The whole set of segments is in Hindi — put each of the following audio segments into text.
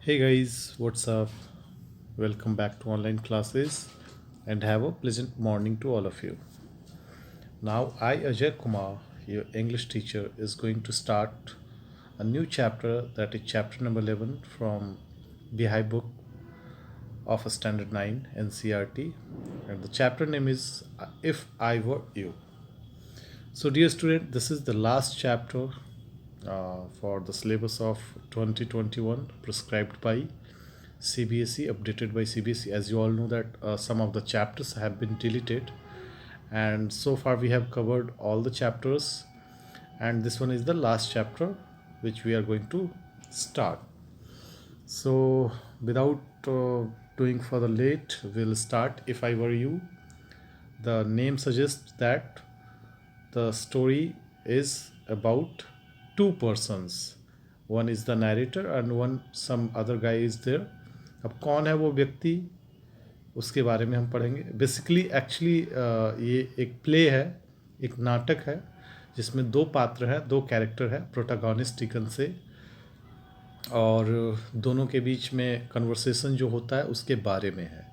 Hey guys, what's up? Welcome back to online classes and have a pleasant morning to all of you. Now, I, Ajay Kumar, your English teacher, is going to start a new chapter, that is chapter number 11 from Behind Book of a Standard 9 NCRT. And the chapter name is If I Were You. So, dear student, this is the last chapter for the syllabus of 2021 prescribed by CBSE, updated by CBSE. As you all know that some of the chapters have been deleted, and so far we have covered all the chapters, and this one is the last chapter which we are going to start. So without doing further late, we'll start. If I Were You. The name suggests that the story is about two persons. One is the narrator and one some other guy is there. अब कौन है वो व्यक्ति, उसके बारे में हम पढ़ेंगे. बेसिकली एक्चुअली ये एक प्ले है, एक नाटक है जिसमें दो पात्र हैं, दो कैरेक्टर है, प्रोटागोनिस्ट टिकन से, और दोनों के बीच में कन्वर्सेशन जो होता है उसके बारे में है.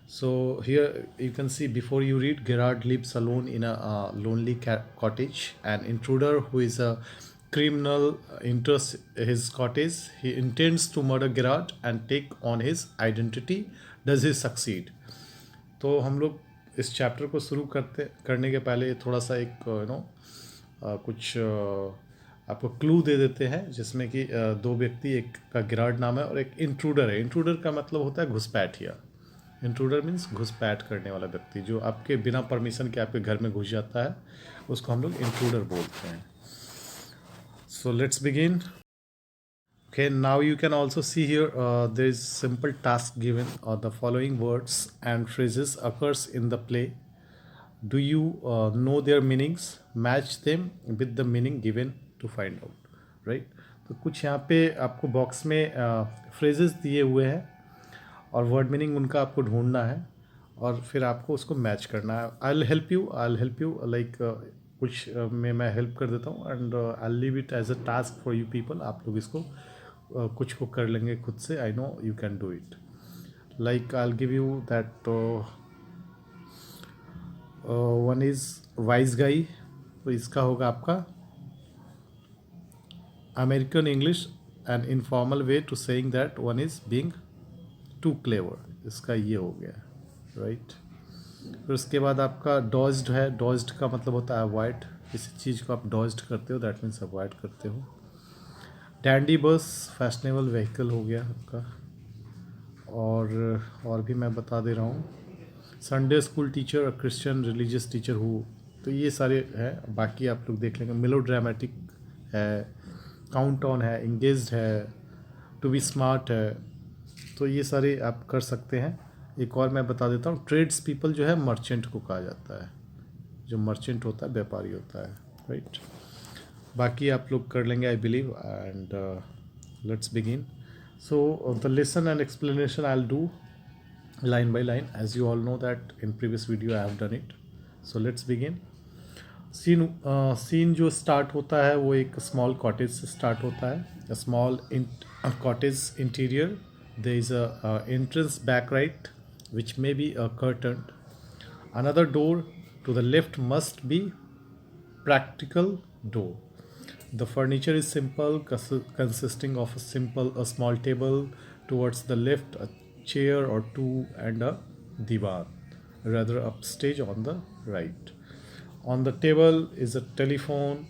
So here you can see, before you read, Gerard lives alone in a lonely cottage. An intruder who is a criminal enters his cottage. He intends to murder Gerard and take on his identity. Does he succeed? तो हम लोग इस चैप्टर को शुरू करने के पहले थोड़ा सा एक कुछ आपको क्लू दे देते हैं, जिसमें कि दो व्यक्ति, एक का गिरार्ड नाम है और एक इंट्रूडर है. इंट्रूडर का मतलब होता है घुसपैठिया. इंट्रूडर मीन्स घुसपैठ करने वाला व्यक्ति, जो आपके बिना परमिशन के आपके घर में घुस जाता है, उसको हम लोग इंट्रूडर बोलते हैं. So let's begin. Okay, now you can also see here there is simple task given, or the following words and phrases occurs in the play. Do you know their meanings? Match them with the meaning given to find out. Right? तो कुछ यहाँ पे आपको बॉक्स में फ्रेजेस दिए हुए हैं और वर्ड मीनिंग उनका आपको ढूंढना है और फिर आपको उसको मैच करना है. आई हेल्प यू लाइक कुछ में मैं हेल्प कर देता हूँ, and I leave it as a task for you people. आप लोग इसको कुछ को कर लेंगे खुद से. I know you can do it. Like I give you that one is wise guy. तो इसका होगा आपका American English, an informal way to saying that one is being too clever. इसका ये हो गया, राइट. फिर उसके बाद आपका डॉज्ड है. डॉज्ड का मतलब होता है अवॉइड. किसी चीज़ को आप डॉज्ड करते हो, दैट मीन्स अवॉइड करते हो. डैंडी बस फैशनेबल व्हीकल हो गया आपका. और भी मैं बता दे रहा हूँ. Sunday school teacher, Christian religious teacher हो. तो ये सारे हैं, बाकी आप लोग देख लेंगे. मेलो ड्रामेटिक है, काउंट ऑन है, इंगेज्ड है, टू बी स्मार्ट है. तो ये सारे आप कर सकते हैं. एक और मैं बता देता हूँ. ट्रेड्स पीपल जो है मर्चेंट को कहा जाता है. जो मर्चेंट होता है व्यापारी होता है, राइट. बाकी आप लोग कर लेंगे, I believe. And let's begin. So the lesson and explanation I will do line by line, as you all know that in previous video I have done it. So let's begin. Scene जो स्टार्ट होता है वो एक स्मॉल कॉटेज से स्टार्ट होता है. A small cottage interior. There is a entrance back right which may be curtained. Another door to the left must be practical door. The furniture is simple, consisting of a small table, towards the left a chair or two, and a divan, rather upstage on the right. On the table is a telephone.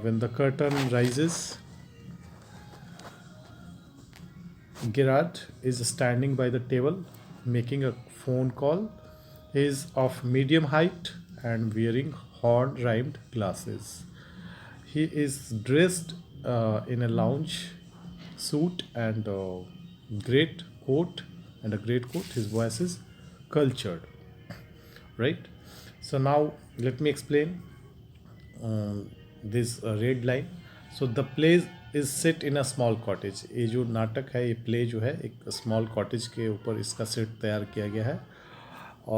When the curtain rises, Gerard is standing by the table making a phone call. He is of medium height and wearing horn-rimmed glasses. He is dressed in a lounge suit and a great coat His voice is cultured, right? So now let me explain this red line. So the play is set in a small cottage. ये जो नाटक है, ये प्ले जो है, एक स्मॉल कॉटेज के ऊपर इसका सेट तैयार किया गया है.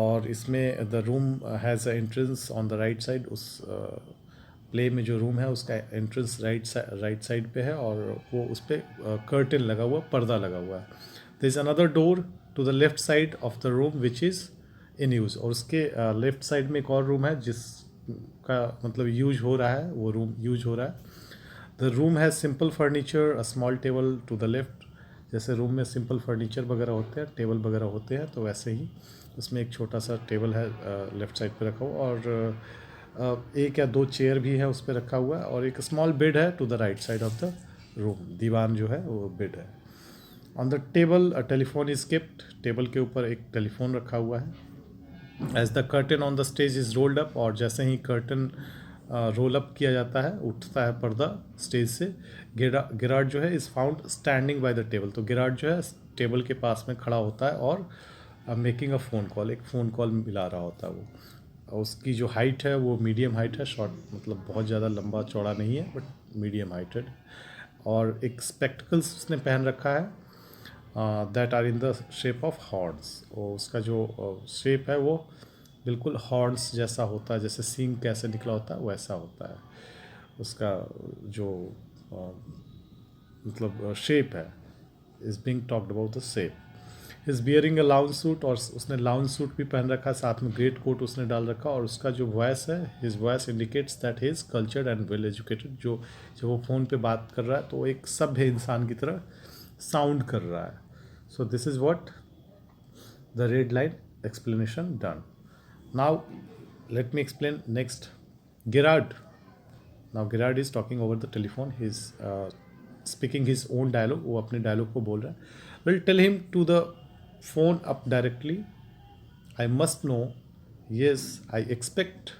और इसमें the room has a entrance on the right side. उस प्ले में जो रूम है उसका एंट्रेंस राइट साइड पे है और वो उस पर कर्टेन लगा हुआ, पर्दा लगा हुआ है. There is another door to the left side of the room which is in use. और उसके लेफ्ट साइड में एक और रूम है जिसका मतलब यूज हो रहा है, वो रूम यूज हो रहा है. The room has simple furniture, a small table to the left. जैसे रूम में सिंपल फर्नीचर वगैरह होते हैं, टेबल वगैरह होते हैं, तो वैसे ही उसमें एक छोटा सा टेबल है लेफ़्ट साइड पे रखा हुआ, और एक या दो चेयर भी है उस पर रखा हुआ है, और एक स्मॉल बेड है to the right side of the room. दीवान जो है वो बेड है. On the table a telephone is kept. Table के ऊपर एक टेलीफोन रखा हुआ है. As the curtain on the stage is rolled up. और जैसे ही कर्टन रोल अप किया जाता है, उठता है पर्दा स्टेज से, गिरार्ड जो है is found standing by the table. तो गिरार्ड जो है टेबल के पास में खड़ा होता है और मेकिंग अ फ़ोन कॉल, एक फ़ोन कॉल मिला रहा होता है वो. और उसकी जो हाइट है वो मीडियम हाइट है, शॉर्ट मतलब बहुत ज़्यादा लंबा चौड़ा नहीं है, बट मीडियम हाइट है. और एक स्पेक्टिकल्स उसने पहन रखा है that are in the shape of horns. और उसका जो शेप है वो बिल्कुल हॉर्न्स जैसा होता है, जैसे सींग कैसे निकला होता है वैसा होता है उसका जो मतलब शेप है. Is being talked about the shape. Is bearing a lounge suit. और उसने लाउंज सूट भी पहन रखा है, साथ में ग्रेट कोट उसने डाल रखा. और उसका जो वॉइस है, his voice indicates that he is cultured and well educated. जो जब वो फ़ोन पे बात कर रहा है तो एक सभ्य इंसान की तरह साउंड कर रहा है. So this is what the red line explanation done. Now let me explain next. Gerard. Now Gerard is talking over the telephone. He's speaking his own dialogue. वो अपने dialogue को बोल रहा है. Will tell him to the phone up directly. I must know. Yes, I expect.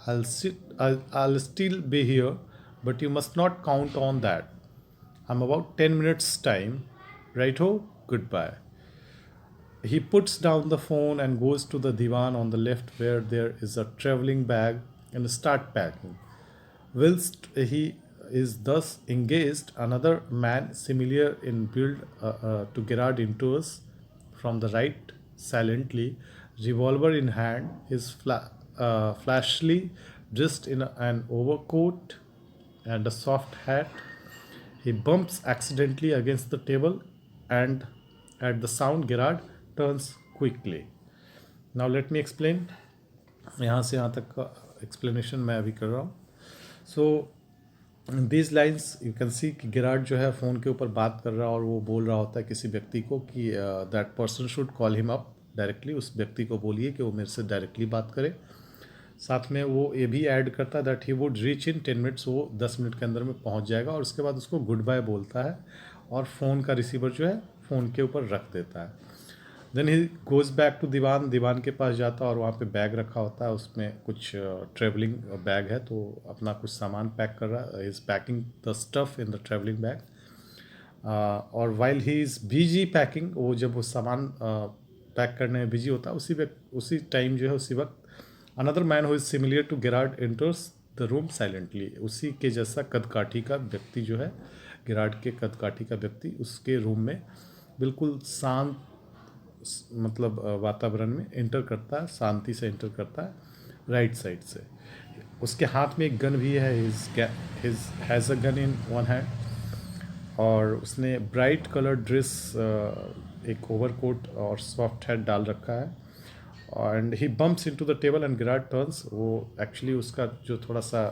I'll still be here, but you must not count on that. I'm about 10 minutes time. Righto. Goodbye. He puts down the phone and goes to the divan on the left where there is a traveling bag and start packing. Whilst he is thus engaged, another man similar in build to Gerard enters from the right silently, revolver in hand, his flashily dressed in an overcoat and a soft hat. He bumps accidentally against the table, and at the sound, Gerard turns quickly. Now let me explain. यहाँ से यहाँ तक का एक्सप्लेनेशन मैं अभी कर रहा हूँ. So these lines you can see कि गिरार्ड जो है फ़ोन के ऊपर बात कर रहा है और वो बोल रहा होता है किसी व्यक्ति को कि that person should call him up directly. उस व्यक्ति को बोलिए कि वो मेरे से डायरेक्टली बात करे. साथ में वो ये भी ऐड करता है that he would reach in 10 minutes. वो 10 मिनट के अंदर में पहुंच जाएगा. और उसके बाद उसको गुड बाय बोलता है और फ़ोन का रिसीवर जो है फ़ोन के ऊपर रख देता है. Then he goes back to divan. दीवान के पास जाता है और वहाँ पे बैग रखा होता है, उसमें कुछ ट्रेवलिंग बैग है, तो अपना कुछ सामान पैक कर रहा है. Is packing the stuff in the travelling bag. और while he is busy packing, वो जब वो सामान पैक करने में बिजी होता है उसी टाइम जो है उसी वक्त another man who is similar to Gerard enters the room silently. उसी के जैसा कदकाठी का व्यक्ति जो है, गेरार्ड के कदकाठी का व्यक्ति उसके रूम में बिल्कुल शांत मतलब वातावरण में एंटर करता है, शांति से एंटर करता है राइट साइड से. उसके हाथ में एक गन भी है. His has a gun in one hand. और उसने ब्राइट कलर ड्रेस, एक ओवरकोट और सॉफ्ट हैट डाल रखा है. And he bumps into the table and Gerard turns. वो एक्चुअली उसका जो थोड़ा सा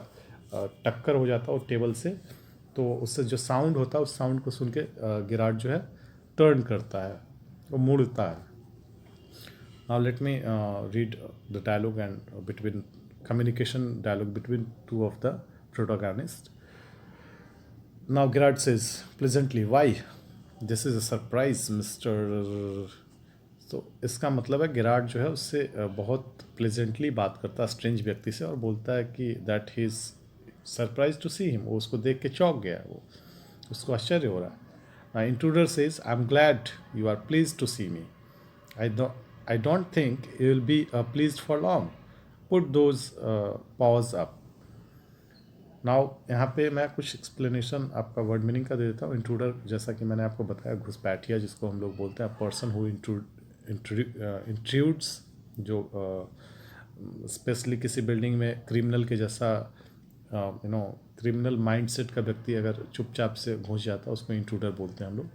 टक्कर हो जाता है वो टेबल से, तो उससे जो साउंड होता है उस साउंड को सुन के गिरार्ड जो है टर्न करता है, वो मुड़ता है. Now let me read the dialogue and between communication dialogue between two of the protagonists. Now Gerard says pleasantly, "Why? This is a surprise, Mr." तो इसका मतलब है गिरार्ड जो है उससे बहुत प्लेजेंटली बात करता है स्ट्रेंज व्यक्ति से और बोलता है कि that he is surprise to see him. वो उसको देख के चौंक गया, वो उसको आश्चर्य हो रहा है. Now intruder says, "I'm glad you are pleased to see me. I don't think you will be pleased for long. Put those paws up." Now यहाँ पे मैं कुछ एक्सप्लेनेशन आपका वर्ड मीनिंग का दे देता हूँ. इंट्रूडर जैसा कि मैंने आपको बताया घुसपैठिया जिसको हम लोग बोलते हैं, पर्सन हु इंट्रूड्स, जो स्पेशली किसी बिल्डिंग में क्रिमिनल के जैसा क्रिमिनल माइंडसेट का व्यक्ति अगर चुपचाप से घुस जाता है उसको इंट्रूडर बोलते हैं हम लोग.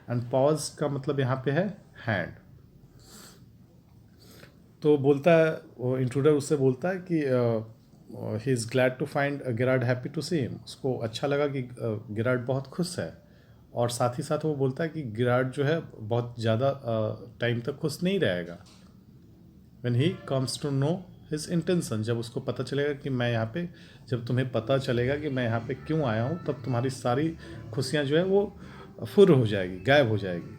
एंड पॉज का मतलब यहाँ पे है हैंड. तो बोलता है वो इंट्रूडर उससे बोलता है कि he is glad to find Gerard happy to see him. उसको अच्छा लगा कि गिराड बहुत खुश है. और साथ ही साथ वो बोलता है कि गिराड जो है बहुत ज़्यादा टाइम तक खुश नहीं रहेगा. When he comes to know his intention, जब उसको पता चलेगा कि मैं यहाँ पे, जब तुम्हें पता चलेगा कि मैं यहाँ पे क्यों आया हूँ, तब तुम्हारी सारी खुशियाँ जो है वो फुर हो जाएगी, गायब हो जाएगी.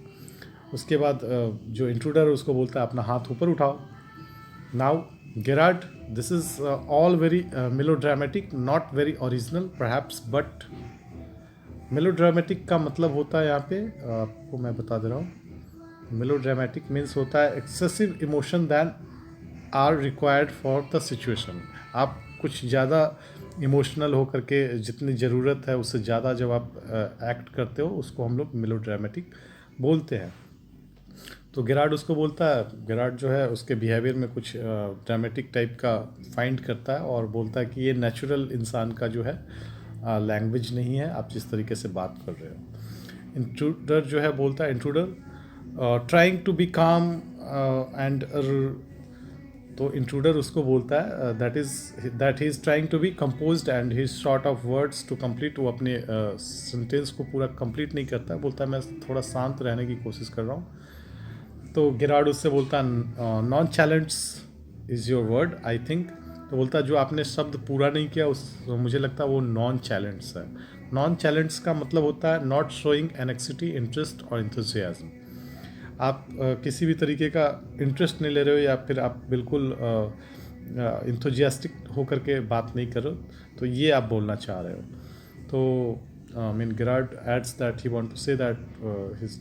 उसके बाद जो इंट्रूडर है उसको बोलता है अपना हाथ ऊपर उठाओ. Now Gerard, this is all very melodramatic, not very original perhaps, but melodramatic का मतलब होता है यहाँ पे आपको मैं बता दे रहा हूँ. melodramatic मीन्स होता है excessive emotion than are required for the situation. आप कुछ ज़्यादा इमोशनल हो करके जितनी ज़रूरत है उससे ज़्यादा जब आप एक्ट करते हो उसको हम लोग melodramatic बोलते हैं. तो गिराड उसको बोलता है, गिराड जो है उसके बिहेवियर में कुछ ड्रामेटिक टाइप का फाइंड करता है और बोलता है कि ये नेचुरल इंसान का जो है लैंग्वेज नहीं है, आप जिस तरीके से बात कर रहे हो. इंट्रूडर जो है बोलता है, intruder trying to be calm and, तो इंट्रूडर उसको बोलता है that he is trying to be composed and he short of words to complete. वो अपने सेंटेंस को पूरा कंप्लीट नहीं करता है, बोलता है मैं थोड़ा शांत रहने की कोशिश कर रहा हूँ. तो गिराड उससे बोलता है non challenge is your word I think. तो बोलता है जो आपने शब्द पूरा नहीं किया उस मुझे लगता है वो नॉन चैलेंज है. नॉन चैलेंज का मतलब होता है नॉट शोइंग एनेक्सिटी, इंटरेस्ट और इंथुजियाज्म. आप किसी भी तरीके का इंटरेस्ट नहीं ले रहे हो या फिर आप बिल्कुल इंथुजियास्टिक होकर के बात नहीं कर रहे हो, तो ये आप बोलना चाह रहे हो. तो mean Gerard adds that he want to say that his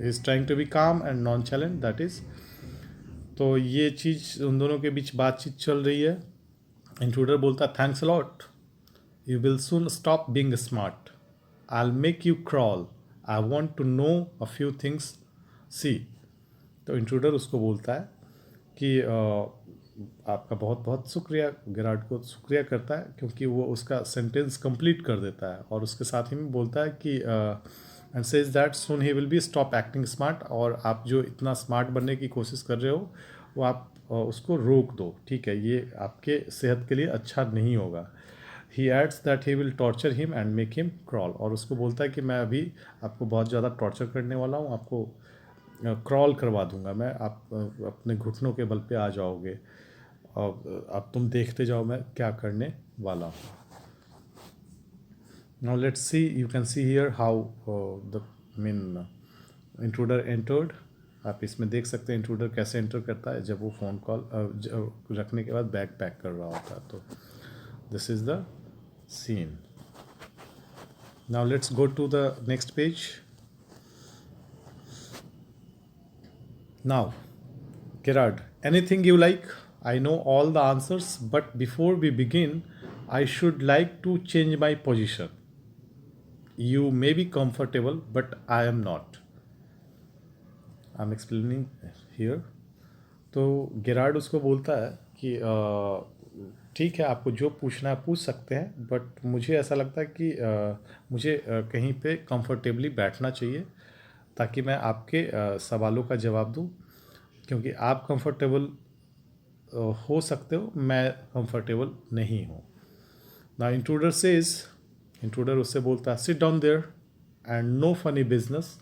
is trying to be calm and nonchalant, that is. तो ये चीज़ उन दोनों के बीच बातचीत चल रही है. इंट्रूडर बोलता है thanks a lot, you will soon stop being smart, I will make you crawl, I want to know a few things see. तो इंट्रूडर उसको बोलता है कि आपका बहुत बहुत शुक्रिया. गिराड को शुक्रिया करता है क्योंकि वो उसका सेंटेंस कंप्लीट कर देता है और उसके साथ ही में बोलता है कि and says that soon he will be stop acting smart. और आप जो इतना स्मार्ट बनने की कोशिश कर रहे हो वो आप उसको रोक दो, ठीक है, ये आपके सेहत के लिए अच्छा नहीं होगा. He adds that he will torture him and make him crawl. और उसको बोलता है कि मैं अभी आपको बहुत ज़्यादा टॉर्चर करने वाला हूँ, आपको क्रॉल करवा दूंगा मैं, आप अपने घुटनों के बल पे आ जाओगे और अब तुम देखते जाओ मैं क्या करने वाला हूँ. Now let's see, you can see here how the intruder entered. आप इसमें देख सकते हैं इंट्रूडर कैसे एंटर करता है जब वो फ़ोन कॉल रखने के बाद बैग पैक कर रहा होता है. तो this is the scene. Now let's go to the next page. Now Gerard, anything you like? I know all the answers, but before we begin, I should like to change my position. You may be comfortable, but I am not. I'm explaining here. तो गेरार्ड उसको बोलता है कि ठीक है, आपको जो पूछना है पूछ सकते हैं, बट मुझे ऐसा लगता है कि मुझे कहीं पे कंफर्टेबली बैठना चाहिए ताकि मैं आपके सवालों का जवाब दूं, क्योंकि आप कंफर्टेबल हो सकते हो, मैं कंफर्टेबल नहीं हूँ. ना इंट्रूडर सेज, इंट्रूडर उससे बोलता है sit down there and no funny business,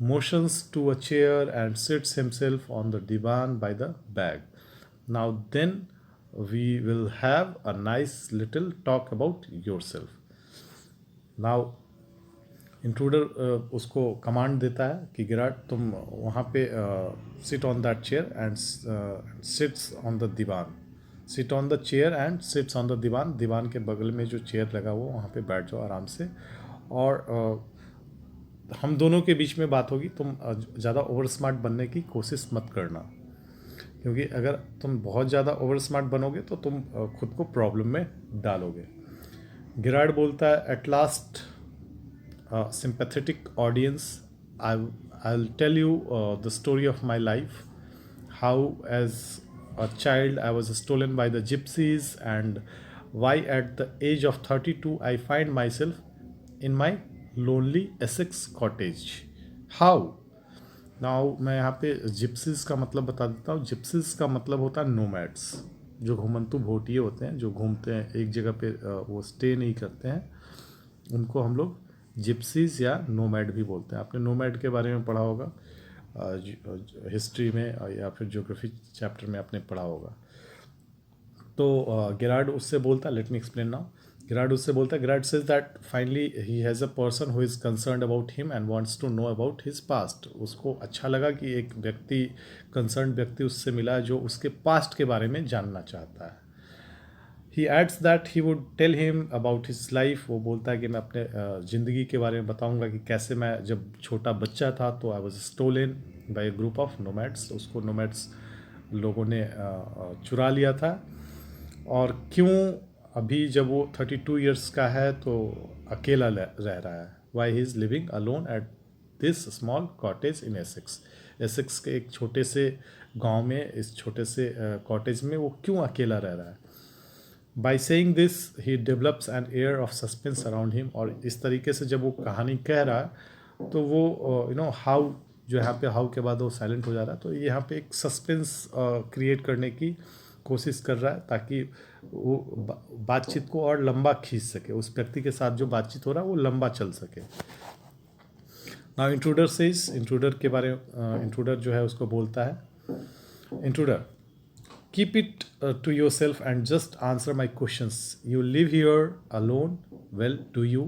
motions to a chair and sits himself on the divan by the bag. Now then we will have a nice little talk about yourself. Now intruder उसको कमांड देता है कि गिराड तुम वहाँ पे sit on that chair and sits on the divan. Sit on the chair and sits on the divan. दीवान के बगल में जो चेयर लगा हुआ वहाँ पे बैठ जाओ आराम से, और हम दोनों के बीच में बात होगी. तुम ज़्यादा ओवर स्मार्ट बनने की कोशिश मत करना, क्योंकि अगर तुम बहुत ज़्यादा ओवर स्मार्ट बनोगे तो तुम खुद को प्रॉब्लम में डालोगे. गिराड बोलता है at last sympathetic audience, I'll tell you the story of my life, how as a child I was stolen by the gypsies and why at the age of 32 I find myself in my lonely Essex cottage. How? Now मैं यहाँ पे जिप्सीज का मतलब बता देता हूँ. जिप्सीज का मतलब होता है नोमैड्स, जो घुमंतु भोटिये होते हैं, जो घूमते हैं एक जगह पे, वो स्टे नहीं करते हैं, उनको हम लोग जिप्सीज या नोमैड भी बोलते हैं. आपने नोमैड के बारे में पढ़ा होगा हिस्ट्री में या फिर ज्योग्राफी चैप्टर में आपने पढ़ा होगा. तो गेरार्ड उससे बोलता है, let me explain now. Gerard उससे बोलता है, Gerard says that finally he has a person who is concerned about him and wants to know about his past. उसको अच्छा लगा कि एक व्यक्ति, कंसर्न व्यक्ति उससे मिला है जो उसके पास्ट के बारे में जानना चाहता है. He adds that he would tell him about his life. वो बोलता है कि मैं अपने ज़िंदगी के बारे में बताऊंगा कि कैसे मैं जब छोटा बच्चा था तो I was stolen by a group of nomads. उसको नोमैड्स लोगों ने चुरा लिया था, और क्यों अभी जब वो 32 ईयर्स का है तो अकेला रह रहा है. Why he is living alone at this small cottage in Essex. Essex के एक छोटे से गांव में, इस छोटे से कॉटेज में वो क्यों अकेला रह रहा है. By saying this he develops an air of suspense around him. और इस तरीके से जब वो कहानी कह रहा है तो वो हाउ, जो यहाँ पे हाउ के बाद वो साइलेंट हो जा रहा है, तो यहाँ पे एक सस्पेंस क्रिएट करने की कोशिश कर रहा है ताकि वो बातचीत को और लंबा खींच सके, उस व्यक्ति के साथ जो बातचीत हो रहा है वो लंबा चल सके. नाउ इंट्रूडर सेज, इंट्रूडर के बारे में इंट्रूडर जो है उसको बोलता है, intruder keep it to yourself and just answer my questions. You live here alone, well do you.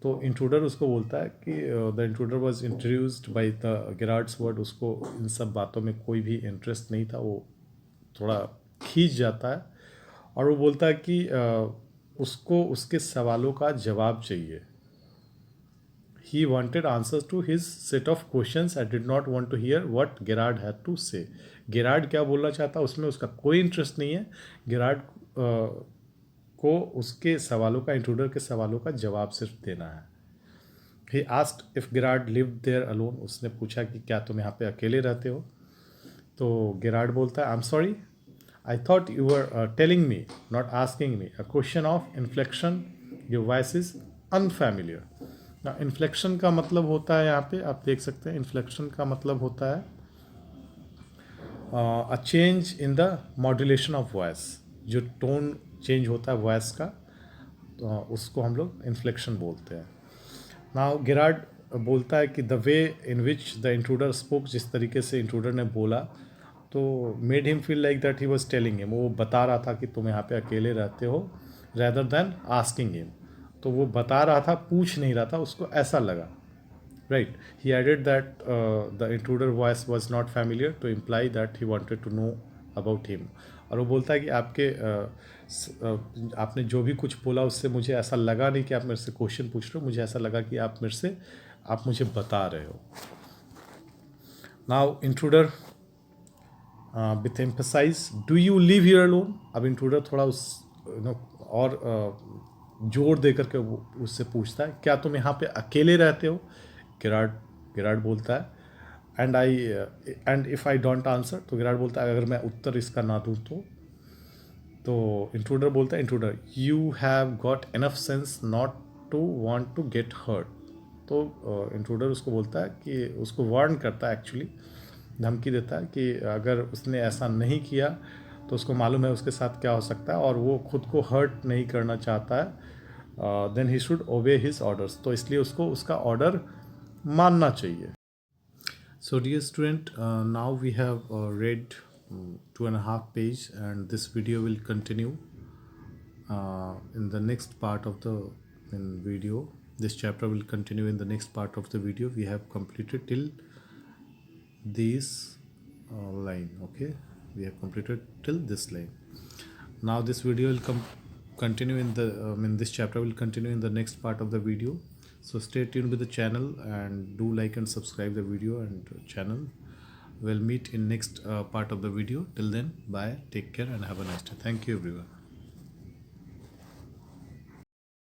तो इंट्रूडर उसको बोलता है कि the intruder was introduced by the Gerard's word. उसको इन सब बातों में कोई भी इंटरेस्ट नहीं था, वो थोड़ा खींच जाता है, और वो बोलता है कि उसको उसके सवालों का जवाब चाहिए. He wanted answers to his set of questions and did not want to hear what Gerard had to say. Gerard क्या बोलना चाहता है उसमें उसका कोई इंटरेस्ट नहीं है. गेरार्ड को उसके सवालों का, इंट्रूडर के सवालों का जवाब सिर्फ देना है. He asked if Gerard lived there alone. उसने पूछा कि क्या तुम यहाँ पे अकेले रहते हो. तो गेरार्ड बोलता है, I am sorry, I thought you were telling me, not asking me. A question of inflection. Your voice is unfamiliar. Now, inflection का मतलब होता है, यहाँ पे आप देख सकते हैं, inflection का मतलब होता है a change in the modulation of voice. जो टोन चेंज होता है वॉइस का, तो उसको हम लोग inflection बोलते हैं. Now, गेरार्ड बोलता है कि the way in which the intruder spoke, जिस तरीके से इंट्रूडर ने बोला, तो made him feel like that he was telling him. वो बता रहा था कि तुम यहाँ पे अकेले रहते हो, रैदर देन आस्किंग हिम. तो वो बता रहा था, पूछ नहीं रहा था, उसको ऐसा लगा. Right. He added that the intruder voice was not familiar to imply that he wanted to know about him. और वो बोलता है कि आपने जो भी कुछ बोला उससे मुझे ऐसा लगा नहीं कि आप मेरे से क्वेश्चन पूछ रहे हो, मुझे ऐसा लगा कि आप मुझे बता रहे हो. Now intruder with emphasize, do you live here alone. अब इंट्रूडर थोड़ा उस और जोर दे करके उससे पूछता है, क्या तुम यहाँ पे अकेले रहते हो. गेरार्ड बोलता है, and if I don't answer. तो गेरार्ड बोलता है, अगर मैं उत्तर इसका ना दूँ तो इंट्रूडर बोलता है, intruder you have got enough sense not to want to get hurt. तो इंट्रूडर उसको बोलता है कि उसको वार्न करता है, एक्चुअली धमकी देता है कि अगर उसने ऐसा नहीं किया तो उसको मालूम है उसके साथ क्या हो सकता है, और वो खुद को हर्ट नहीं करना चाहता है. Then he should obey his orders. तो इसलिए उसको उसका ऑर्डर मानना चाहिए. So dear student, now we have read 2.5 pages, and this video will continue in the next part of the video. This chapter will continue in the next part of the video. We have completed till this line. Okay, we have completed till this line. Now this video will continue in the this chapter will continue in the next part of the video. So stay tuned with the channel and do like and subscribe the video and channel. We'll meet in next part of the video. Till then, bye, take care and have a nice day. Thank you everyone.